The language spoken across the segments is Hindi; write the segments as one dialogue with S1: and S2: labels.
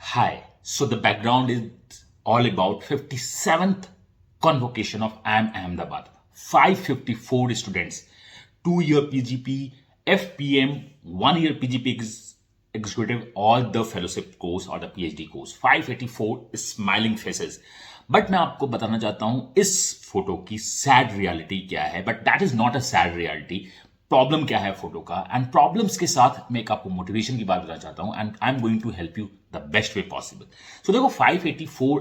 S1: Hi. So the background is all about 57th convocation of IIM Ahmedabad. 554 students, 2-year PGP, FPM, 1-year PGP executive, all the fellowship course or the PhD course. 584 smiling faces. But मैं आपको बताना चाहता हूं इस फोटो की सैड रियलिटी क्या है. But that is not a sad reality. Problem क्या है फोटो का, एंड प्रॉब्लम्स के साथ मैं एक आपको मोटिवेशन की बात बताना चाहता हूं, and I am going to help you the best way possible. So देखो, 584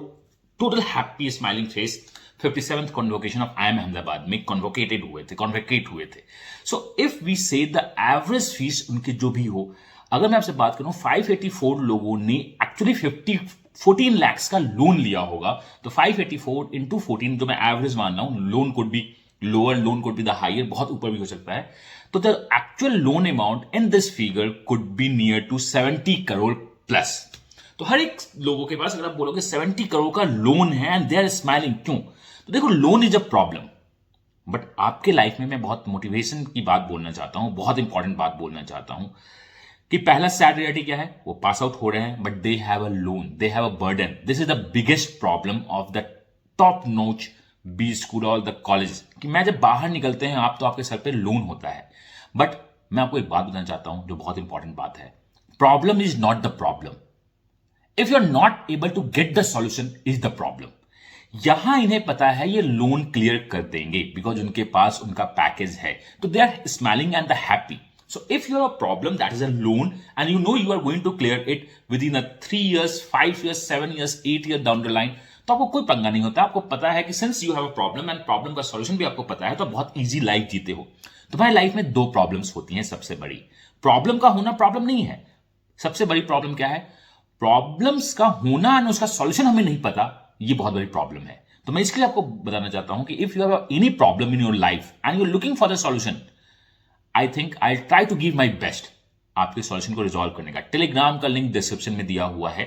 S1: total happy smiling face 57th convocation of IIM Ahmedabad में कॉन्वोकेट हुए थे. So if we say the average fees उनकी जो भी हो, अगर मैं आपसे बात करूं 584 लोगों ने एक्चुअली 14 lakhs का लोन लिया होगा. तो 584 इंटू 14 जो मैं एवरेज मान रहा हूं, loan could be lower, loan could be the higher, बहुत ऊपर भी हो सकता है. तो the actual loan amount in this figure could be near to 70 crore plus. तो हर एक लोगों के पास अगर आप बोलोगे 70 करोड़ का लोन है एंड दे आर स्माइलिंग, क्यों? तो देखो, loan is a problem, but आपके लाइफ में मैं बहुत मोटिवेशन की बात बोलना चाहता हूं, बहुत इंपॉर्टेंट बात बोलना चाहता हूं कि पहला सैड रियलिटी क्या है, वो पास आउट हो रहे हैं but they have a loan, they have a burden. This is the biggest problem of the top notch B school और द कॉलेज, कि मैं जब बाहर निकलते हैं आप, तो आपके सर पे लोन होता है. बट मैं आपको एक बात बताना चाहता हूं जो बहुत इंपॉर्टेंट बात है. Problem is not the problem. If you are not able to get the solution is the problem. यहां इन्हें पता है ये लोन क्लियर कर देंगे बिकॉज उनके पास उनका पैकेज है, तो they are smiling and the happy. So if you have a problem that is a loan and you know you are going to clear it within a 3 years, 5 years, 7 years, 8 years down the line, तो आपको कोई पंगा नहीं होता. आपको पता है कि since you have a problem and problem का solution भी आपको पता है, तो बहुत easy लाइफ जीते हो. तुम्हारी लाइफ में दो प्रॉब्लम्स होती हैं. सबसे बड़ी प्रॉब्लम का होना प्रॉब्लम नहीं है. सबसे बड़ी प्रॉब्लम क्या है? प्रॉब्लम्स का होना एंड उसका सॉल्यूशन हमें नहीं पता, ये बहुत बड़ी प्रॉब्लम है. तो मैं इसके लिए आपको बताना चाहता हूं कि if you have any problem in your life and you are looking for the solution, I think I try to give my best आपके सॉल्यूशन को रिजॉल्व करने का. टेलीग्राम का लिंक डिस्क्रिप्शन में दिया हुआ है,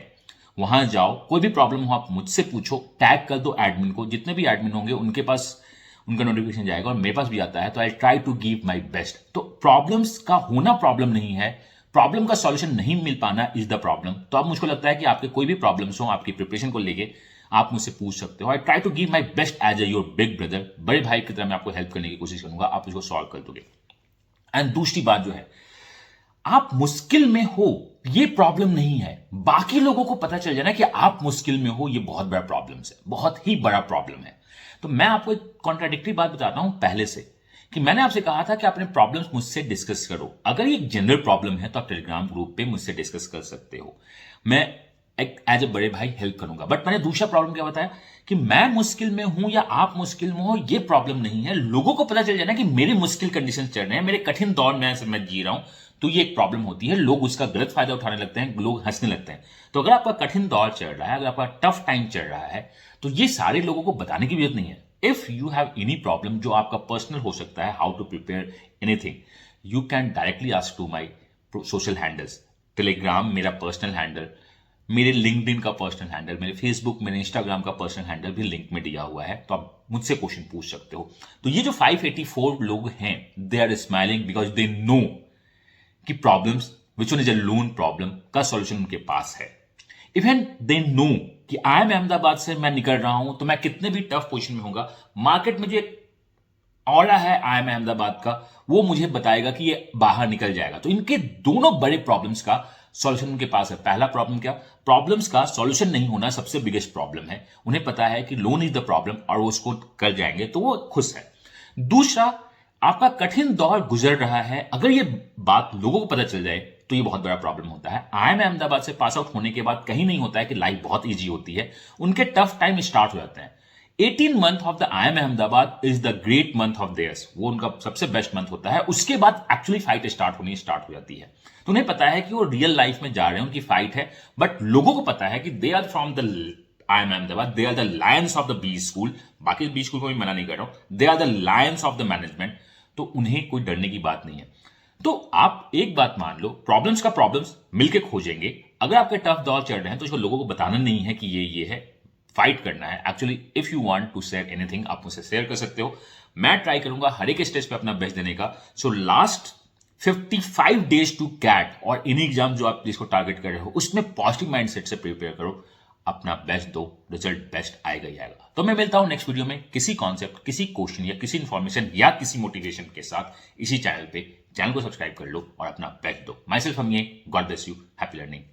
S1: वहां जाओ. कोई भी प्रॉब्लम हो आप मुझसे पूछो, टैग कर दो एडमिन को. जितने भी एडमिन होंगे उनके पास उनका नोटिफिकेशन जाएगा और मेरे पास भी आता है. तो I try to give my best. तो प्रॉब्लम्स का होना प्रॉब्लम नहीं है, प्रॉब्लम का सॉल्यूशन नहीं मिल पाना इज द प्रॉब्लम. तो अब मुझको लगता है कि आपके कोई भी प्रॉब्लम्स हो आपकी प्रिपरेशन को लेके, आप मुझसे पूछ सकते हो. I try to give my best as a your big brother. बड़े भाई की तरह मैं आपको हेल्प करने की कोशिश करूंगा, आप उसको सॉल्व कर दोगे. एंड दूसरी बात जो है, आप मुश्किल में हो ये प्रॉब्लम नहीं है. बाकी लोगों को पता चल जाना कि आप मुश्किल में हो, ये बहुत बड़ा प्रॉब्लम है, बहुत ही बड़ा प्रॉब्लम है. तो मैं आपको एक कॉन्ट्राडिक्टरी बात बताता हूं पहले से, कि मैंने आपसे कहा था कि अपने प्रॉब्लम्स मुझसे डिस्कस करो. अगर ये जनरल प्रॉब्लम है तो आप टेलीग्राम ग्रुप पे मुझसे डिस्कस कर सकते हो, मैं एक एज ए बड़े भाई हेल्प करूंगा. बट मैंने दूसरा प्रॉब्लम क्या बताया कि मैं मुश्किल में हूं या आप मुश्किल में हो, ये प्रॉब्लम नहीं है. लोगों को पता चल जाना कि मेरे मुश्किल कंडीशन चल रहे हैं, मेरे कठिन दौर में मैं जी रहा हूं, तो ये एक प्रॉब्लम होती है. लोग उसका गलत फायदा उठाने लगते हैं, लोग हंसने लगते हैं. तो अगर आपका कठिन दौर चल रहा है, अगर आपका टफ टाइम चल रहा है, तो ये सारे लोगों को बताने की जरूरत नहीं है. If you have any problem जो आपका पर्सनल हो सकता है, how to prepare anything, you can directly ask to my social handles. Telegram मेरा पर्सनल हैंडल, मेरे लिंक्डइन का पर्सनल हैंडल, मेरे फेसबुक, मेरे इंस्टाग्राम का पर्सनल हैंडल भी लिंक में दिया हुआ है, तो आप मुझसे क्वेश्चन पूछ सकते हो. तो ये जो 584 लोग हैं, they are smiling because they know कि problems which one is a loan problem का सॉल्यूशन उनके पास है. इवन दे नो कि IIM अहमदाबाद से मैं निकल रहा हूं, तो मैं कितने भी टफ पोजिशन में होगा, मार्केट में जो ऑरा है IIM अहमदाबाद का, वो मुझे बताएगा कि ये बाहर निकल जाएगा. तो इनके दोनों बड़े प्रॉब्लम्स का सॉल्यूशन उनके पास है. पहला प्रॉब्लम क्या? प्रॉब्लम्स का सॉल्यूशन नहीं होना सबसे बिगेस्ट प्रॉब्लम है. उन्हें पता है कि लोन इज द प्रॉब्लम और वो उसको कर जाएंगे, तो वो खुश है. दूसरा, आपका कठिन दौर गुजर रहा है, अगर ये बात लोगों को पता चल जाए तो ये बहुत बड़ा प्रॉब्लम होता है. IIM अहमदाबाद से पास आउट होने के बाद कहीं नहीं होता है कि लाइफ बहुत ईजी होती है. उनके टफ टाइम स्टार्ट हो जाते हैं. 18 month of the IIM Ahmedabad is the great month of theirs. वो उनका सबसे बेस्ट मंथ होता है. उसके बाद एक्चुअली फाइट स्टार्ट हो जाती है. तो उन्हें पता है कि वो रियल लाइफ में जा रहे हैं, उनकी फाइट है. बट लोगों को पता है कि they are from the IIM Ahmedabad, they are the lions of the B school. बाकी बी स्कूल को भी मना नहीं कर रहा हूं, they are the lions of the management. तो उन्हें कोई डरने की बात नहीं है. तो आप एक बात मान लो, प्रॉब्लम्स का प्रॉब्लम्स मिलकर खोजेंगे. अगर आपके टफ दौर चल रहे हैं तो इसको लोगों को बताना नहीं है कि ये है, फाइट करना है. Actually if you want to share anything, आप मुझसे शेयर कर सकते हो. मैं ट्राई करूंगा हर एक स्टेज पे अपना बेस्ट देने का. So last 55 days to CAT और इन एग्जाम जो आप जिसको टारगेट कर रहे हो उसमें पॉजिटिव माइंडसेट से प्रिपेयर करो, अपना बेस्ट दो, रिजल्ट बेस्ट आएगा ही आएगा। तो मैं मिलता हूं नेक्स्ट वीडियो में किसी कॉन्सेप्ट, किसी क्वेश्चन या किसी इंफॉर्मेशन या किसी मोटिवेशन के साथ इसी चैनल पे। चैनल को सब्सक्राइब कर लो और अपना बेस्ट दो। माई सेल्फ हम ये, God bless you, happy learning.